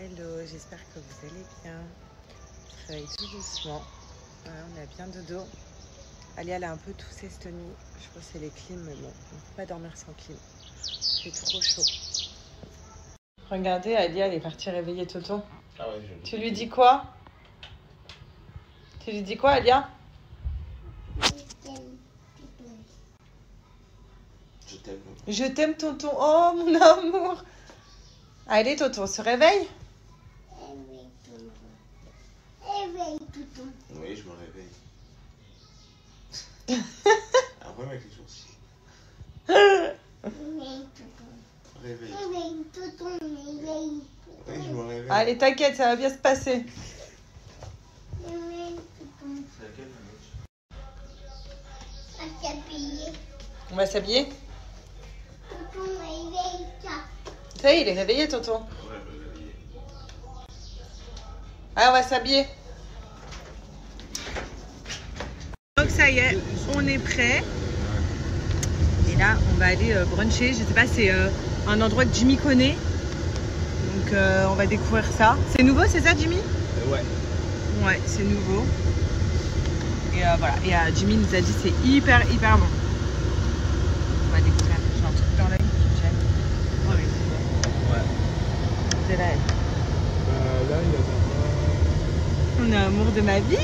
Hello, j'espère que vous allez bien. Je travaille tout doucement. Voilà, on a bien dodo. Alia, elle a un peu toussé cette nuit. Je crois que c'est les clims, mais bon, on ne peut pas dormir sans clim. C'est trop chaud. Regardez, Alia, elle est partie réveiller Toto. Ah ouais, tu lui dis quoi? Tu lui dis quoi, Alia? Je t'aime. Je t'aime, tonton. Oh, mon amour. Allez, tonton, se réveille. Oui, je me réveille. Un problème avec les sourcils. Réveille. Oui, je me réveille. Allez, t'inquiète, ça va bien se passer. C'est laquelle la note? On va s'habiller. Ça y est, il est réveillé, tonton. Ouais, je vais réveiller. Allez, on va s'habiller. Donc ça y est, on est prêt. Et là, on va aller bruncher. Je sais pas, c'est un endroit que Jimmy connaît. Donc on va découvrir ça. C'est nouveau, c'est ça, Jimmy? Ouais. Ouais, c'est nouveau. Et voilà. Et Jimmy nous a dit c'est hyper bon. On va découvrir. J'ai un truc dans l'œil qui me gêne. Oh oui, c'est bon. Ouais. C'est là. Là, il y a Mon amour de ma vie.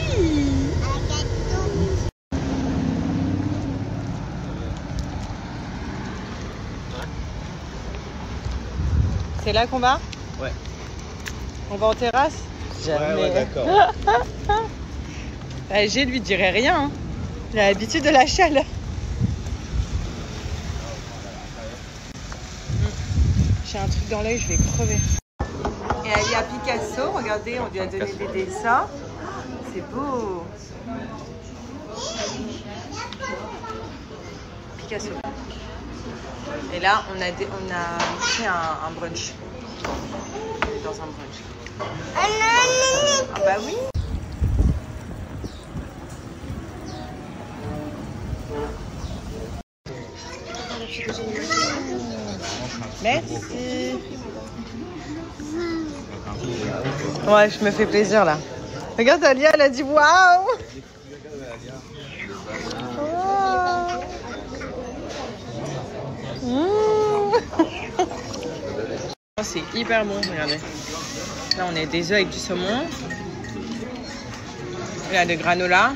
C'est là qu'on va? Ouais. On va en terrasse? Jamais. Ouais, d'accord. Je lui dirais rien. Hein. Il a l'habitude de la chaleur. J'ai un truc dans l'œil, je vais crever. Et il y a Picasso, regardez, on lui a donné des dessins. C'est beau. Picasso. Et là, on a fait un brunch. On est dans un brunch. Ah bah oui. Merci. Ouais, je me fais plaisir là. Regarde, Alia, elle a dit waouh. C'est hyper bon, regardez. Là, on a des œufs avec du saumon. Il y a des granola.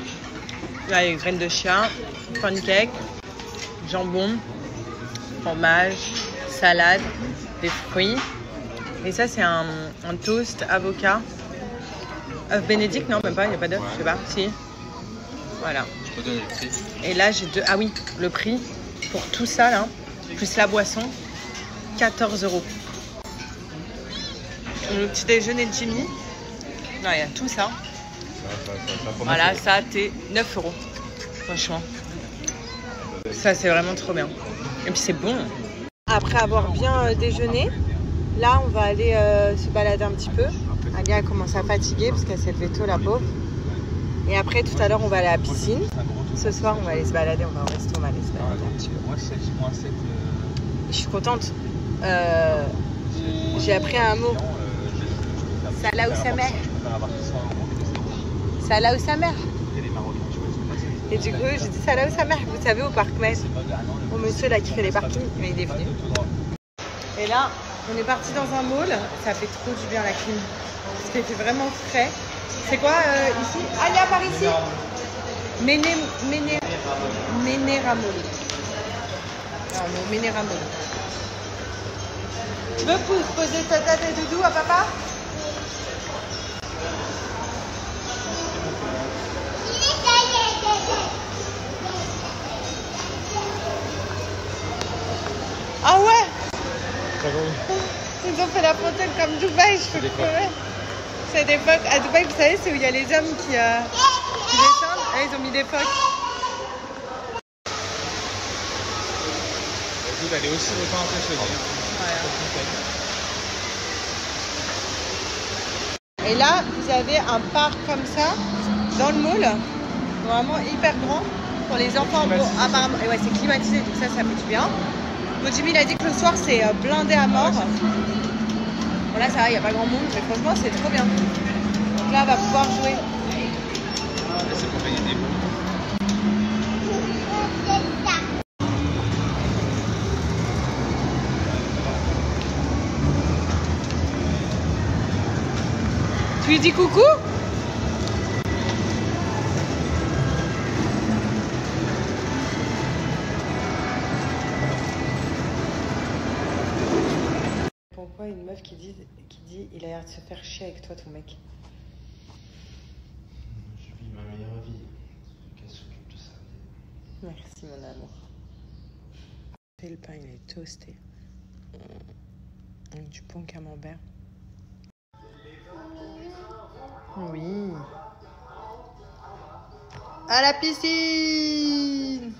Là, il y a des graines de chien, pancake, jambon, fromage, salade, des fruits. Et ça, c'est un toast, avocat. œuf bénédicte, non, même pas, il n'y a pas d'œuf, je sais pas. Si. Voilà. Je peux donner le prix. Et là, j'ai deux. Ah oui, le prix pour tout ça, là, plus la boisson, 14 €. Le petit déjeuner de Jimmy. Là, il y a tout ça. Voilà, ça, t'es 9 €. Franchement. Ça, c'est vraiment trop bien. Et puis, c'est bon. Après avoir bien déjeuné, là, on va aller se balader un petit peu. Alia commence à fatiguer parce qu'elle s'est levée tôt, la pauvre. Et après, tout à l'heure, on va aller à la piscine. Ce soir, on va aller se balader. On va au resto, on va aller se balader un petit peu. Je suis contente. J'ai appris un mot. Salah ou sa mère. Salah ou sa mère. Et du coup, j'ai dit Salah ou sa mère. Vous savez, au parc Metz, au monsieur là qui fait les parkings, il est venu. Et là, on est parti dans un mall. Ça fait trop du bien la clim. Parce qu'il fait vraiment frais. C'est quoi ici? Alia, par ici. Ménéramol. Non, Ménéramol. Tu veux poser ta tête et doudou à papa? Ah ouais? Ils ont fait la fontaine comme Dubaï, je peux crever. C'est des phoques. À Dubaï, vous savez, c'est où il y a les hommes qui descendent. Là, ils ont mis des phoques. Elle est aussi autant impressionnée. Et là, vous avez un parc comme ça, dans le mall. Vraiment hyper grand. Pour les enfants, bon, apparemment, et ouais, c'est climatisé, donc ça fait du bien. Bon, Jimmy, il a dit que le soir, c'est blindé à mort. Bon là ça va, il n'y a pas grand monde, mais franchement c'est trop bien. Donc là on va pouvoir jouer. C'est pour gagner des points. Tu lui dis coucou? Pourquoi une meuf qui dit il a l'air de se faire chier avec toi ton mec? Je vis ma meilleure vie. Qu'elle s'occupe de ça. Merci mon amour. Le pain il est toasté. Avec du pont camembert. Oui. À la piscine.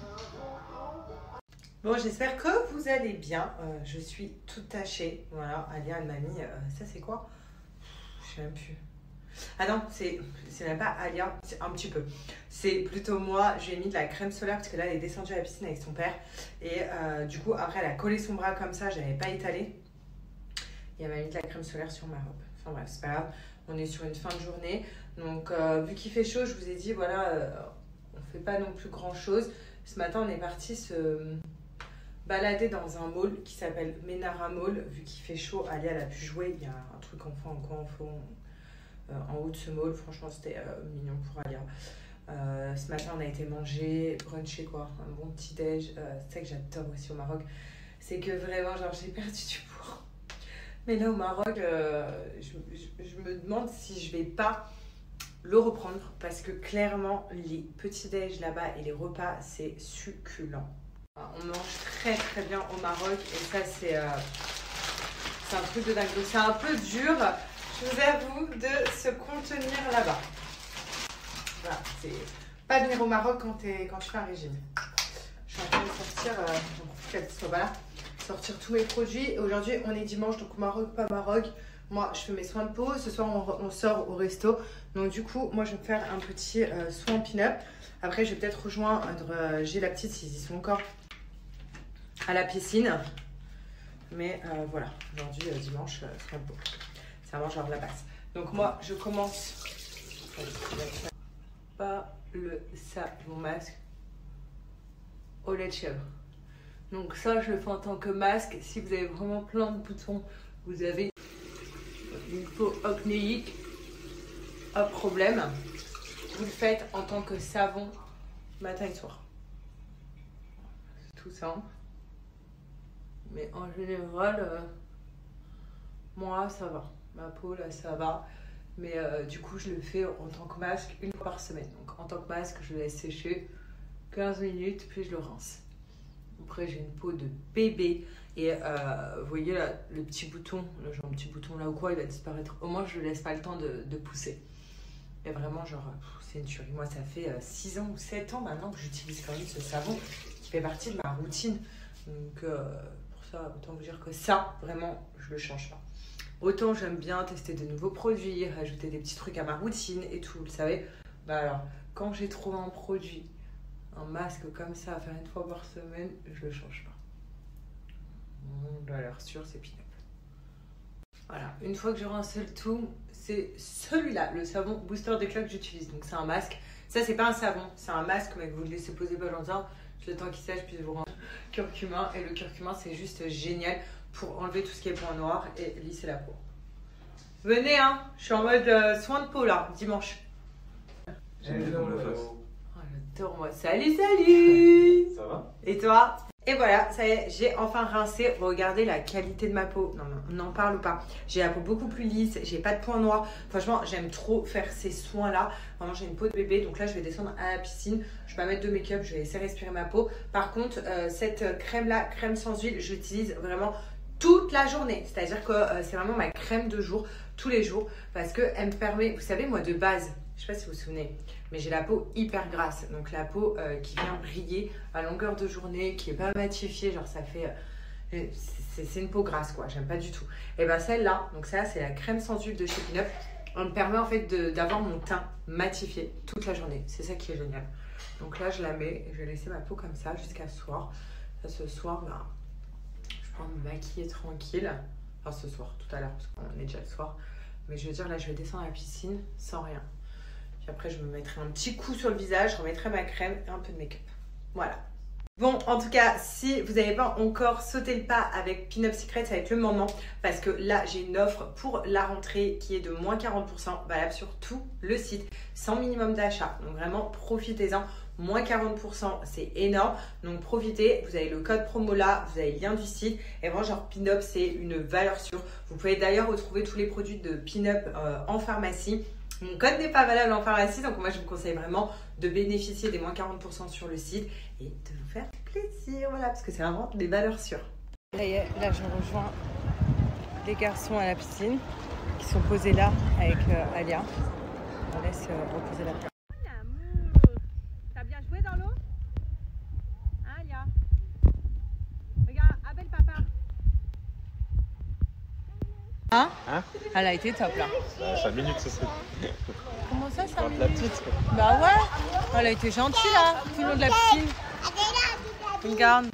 Bon, j'espère que vous allez bien. Je suis toute tachée. Voilà, Alia, elle m'a mis... ça, c'est quoi? Je sais même plus. Ah non, c'est même pas Alia, c'est un petit peu. C'est plutôt moi, je lui ai mis de la crème solaire parce que là, elle est descendue à la piscine avec son père. Et du coup, après, elle a collé son bras comme ça, je n'avais pas étalé. Et elle m'a mis de la crème solaire sur ma robe. Enfin bref, c'est pas grave. On est sur une fin de journée. Donc, vu qu'il fait chaud, je vous ai dit, voilà, on fait pas non plus grand-chose. Ce matin, on est parti se balader dans un mall qui s'appelle Menara Mall. Vu qu'il fait chaud, Alia, elle a pu jouer. Il y a un truc enfant en haut de ce mall. Franchement, c'était mignon pour Alia. Ce matin, on a été manger, bruncher quoi, un bon petit déj. C'est ça que j'adore aussi au Maroc. C'est que vraiment, genre, j'ai perdu du poids. Mais là, au Maroc, je me demande si je vais pas le reprendre parce que clairement, les petits déj là-bas et les repas, c'est succulent. On mange très très bien au Maroc et ça, c'est un truc de dingue. Donc, c'est un peu dur, je vous avoue, de se contenir là-bas. Voilà, c'est pas venir au Maroc quand tu fais un régime. Je suis en train de sortir, qu'elle soit pas là, sortir tous mes produits. Aujourd'hui, on est dimanche, donc Maroc, pas Maroc. Moi, je fais mes soins de peau. Ce soir, on sort au resto. Donc, du coup, moi, je vais me faire un petit soin pin-up. Après, je vais peut-être rejoindre j'ai la petite s'ils y sont encore à la piscine. Mais voilà, aujourd'hui, dimanche, soin de peau. C'est vraiment genre la base. Donc, moi, je commence par le savon masque au lait de chèvre. Donc ça, je le fais en tant que masque. Si vous avez vraiment plein de boutons, vous avez une peau acnéique, pas de problème. Vous le faites en tant que savon matin et soir. C'est tout simple. Mais en général, moi, ça va. Ma peau, là, ça va. Mais du coup, je le fais en tant que masque une fois par semaine. Donc en tant que masque, je le laisse sécher 15 minutes, puis je le rince. Après, j'ai une peau de bébé. Et vous voyez là, le petit bouton, là, genre un petit bouton là ou quoi, il va disparaître. Au moins, je ne laisse pas le temps de pousser. Et vraiment, genre, c'est une tuerie. Moi, ça fait 6 ans ou 7 ans maintenant que j'utilise quand même ce savon qui fait partie de ma routine. Donc, pour ça, autant vous dire que ça, vraiment, je ne le change pas. Autant j'aime bien tester de nouveaux produits, rajouter des petits trucs à ma routine et tout, vous le savez. Bah alors, quand j'ai trouvé un produit, un masque comme ça à faire une fois par semaine, je le change pas. Valeur sûre, c'est pin-up. Voilà, une fois que je rince le tout, c'est celui-là, le savon booster d'éclat que j'utilise. Donc c'est un masque. Ça, c'est pas un savon, c'est un masque, mais que vous le laissez poser pas longtemps. Le temps qu'il sèche, puis vous rincer. Curcuma, et le curcuma, c'est juste génial pour enlever tout ce qui est point noir et lisser la peau. Venez, hein, je suis en mode soin de peau là, dimanche. J'adore la face. Oh, j'adore moi. Salut, salut. Ça va? Et toi? Et voilà, ça y est, j'ai enfin rincé. Regardez la qualité de ma peau. Non, on n'en parle pas. J'ai la peau beaucoup plus lisse, j'ai pas de points noirs. Franchement, j'aime trop faire ces soins-là. Vraiment, j'ai une peau de bébé. Donc là, je vais descendre à la piscine. Je vais pas mettre de make-up, je vais laisser respirer ma peau. Par contre, cette crème-là, crème sans huile, je l'utilise vraiment toute la journée. C'est-à-dire que c'est vraiment ma crème de jour, tous les jours. Parce qu'elle me permet, vous savez, moi de base, je sais pas si vous vous souvenez, mais j'ai la peau hyper grasse. Donc la peau qui vient briller à longueur de journée, qui est pas matifiée, genre ça fait... c'est une peau grasse quoi, j'aime pas du tout. Et ben celle-là, donc ça c'est la crème sans huile de chez Pin Up. Elle me permet en fait d'avoir mon teint matifié toute la journée. C'est ça qui est génial. Donc là je la mets, je vais laisser ma peau comme ça jusqu'à ce soir. Ça, ce soir, ben, je peux me maquiller tranquille. Enfin ce soir, tout à l'heure, parce qu'on est déjà le soir. Mais je veux dire, là je vais descendre à la piscine sans rien. Puis après je me mettrai un petit coup sur le visage, je remettrai ma crème et un peu de make-up. Voilà. Bon, en tout cas, si vous n'avez pas encore sauté le pas avec Pin Up Secret, ça va être le moment. Parce que là, j'ai une offre pour la rentrée qui est de moins 40%, valable sur tout le site, sans minimum d'achat. Donc vraiment, profitez-en. Moins 40%, c'est énorme. Donc profitez, vous avez le code promo là, vous avez le lien du site. Et vraiment, genre Pin Up, c'est une valeur sûre. Vous pouvez d'ailleurs retrouver tous les produits de Pin Up en pharmacie. Mon code n'est pas valable en pharmacie, donc moi je vous conseille vraiment de bénéficier des moins 40% sur le site et de vous faire plaisir, voilà, parce que c'est vraiment des valeurs sûres. Ça y est, là je rejoins les garçons à la piscine qui sont posés là avec Alia. On laisse reposer la place. L'amour, t'as bien joué dans l'eau? Hein, Alia? Regarde, appelle papa. Hein? Elle a été top là. 5 minutes, ça serait. Comment ça, 5 minutes? La petite. Bah ouais, elle a été gentille là, tout le long de la piscine. Regarde.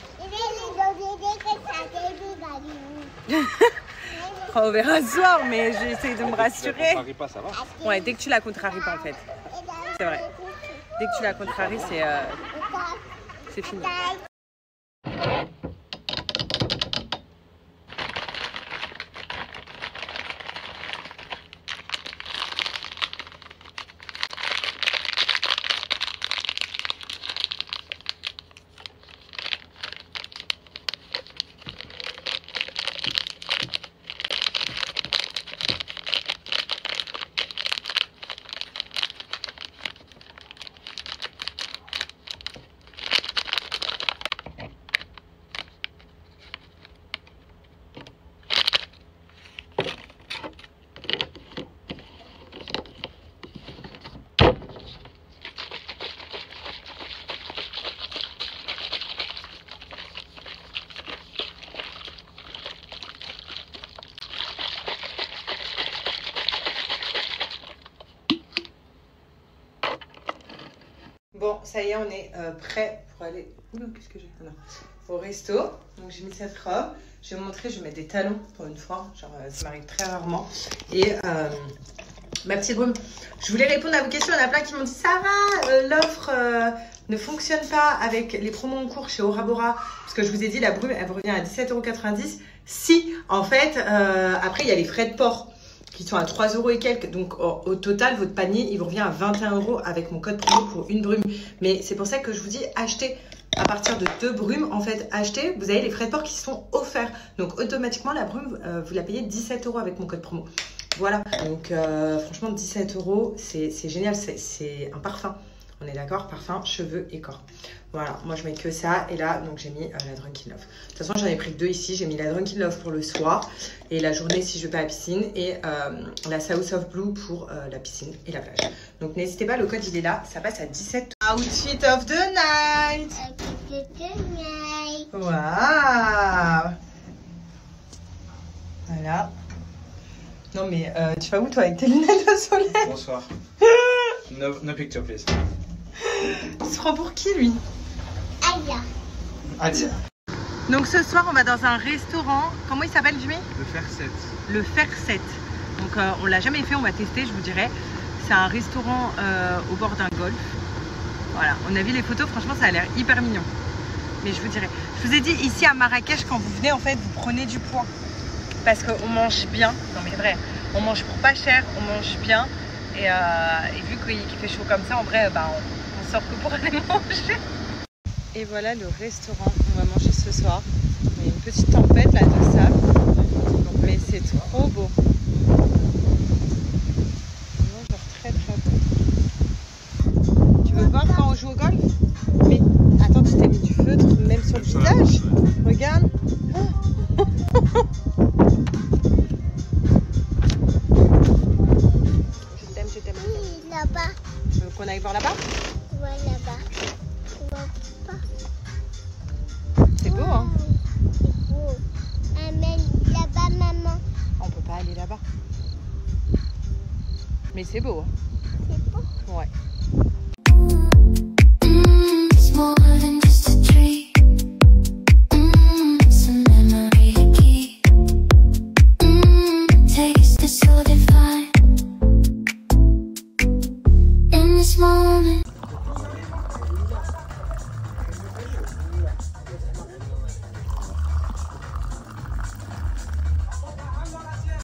On verra ce soir, mais j'essaie de me rassurer. Pas, ça va. Ouais, dès que tu la contraries pas en fait. C'est vrai. Dès que tu la contraries, c'est fini. Bon, ça y est, on est prêt pour aller. Oula, qu'est-ce que j'ai? Non. Au resto. Donc j'ai mis cette robe. Je vais vous montrer, je vais mettre des talons pour une fois. Genre, ça m'arrive très rarement. Et ma petite brume. Je voulais répondre à vos questions. Il y en a plein qui m'ont dit Sarah, l'offre ne fonctionne pas avec les promos en cours chez Aura Bora. Parce que je vous ai dit, la brume, elle revient à 17,90 €. Si, en fait, après, il y a les frais de port qui sont à 3 € et quelques. Donc, au total, votre panier, il vous revient à 21 € avec mon code promo pour une brume. Mais c'est pour ça que je vous dis, achetez à partir de 2 brumes. En fait, achetez, vous avez les frais de port qui sont offerts. Donc, automatiquement, la brume, vous la payez 17 € avec mon code promo. Voilà. Donc, franchement, 17 €, c'est génial. C'est un parfum. On est d'accord? Parfum, cheveux et corps. Voilà, moi je mets que ça. Et là, donc j'ai mis la Drunken Love. De toute façon, j'en ai pris que 2 ici. J'ai mis la Drunken Love pour le soir et la journée si je vais pas à la piscine. Et la South of Blue pour la piscine et la plage. Donc n'hésitez pas, le code il est là. Ça passe à 17 €. Outfit of the night. Waouh. Voilà. Non mais tu vas où toi avec tes lunettes de soleil? Bonsoir. No picture, please. Tu te prends pour qui, lui? Alia. Alia. Donc ce soir, on va dans un restaurant. Comment il s'appelle, Jimmy? Le Fer 7. Le Fer 7. Donc on l'a jamais fait, on va tester, je vous dirais. C'est un restaurant au bord d'un golfe. Voilà, on a vu les photos, franchement, ça a l'air hyper mignon. Mais je vous dirais, je vous ai dit, ici à Marrakech, quand vous venez, en fait, vous prenez du poids. Parce qu'on mange bien. Non mais vrai, on mange pour pas cher, on mange bien. Et vu qu'il fait chaud comme ça, en vrai, bah, on sort que pour aller manger. Et voilà le restaurant où on va manger ce soir. Il y a une petite tempête là de sable, mais c'est trop beau. Vraiment genre très très beau. Tu veux voir quand on joue au golf? Mais attends, tu t'es mis du feutre même sur le visage. Regarde. Là-bas. Tu veux qu'on aille voir là-bas? Ouais, là-bas. C'est beau, hein? C'est beau. Amène là-bas, maman. On peut pas aller là-bas. Mais c'est beau, hein? C'est beau. Ouais. this moment.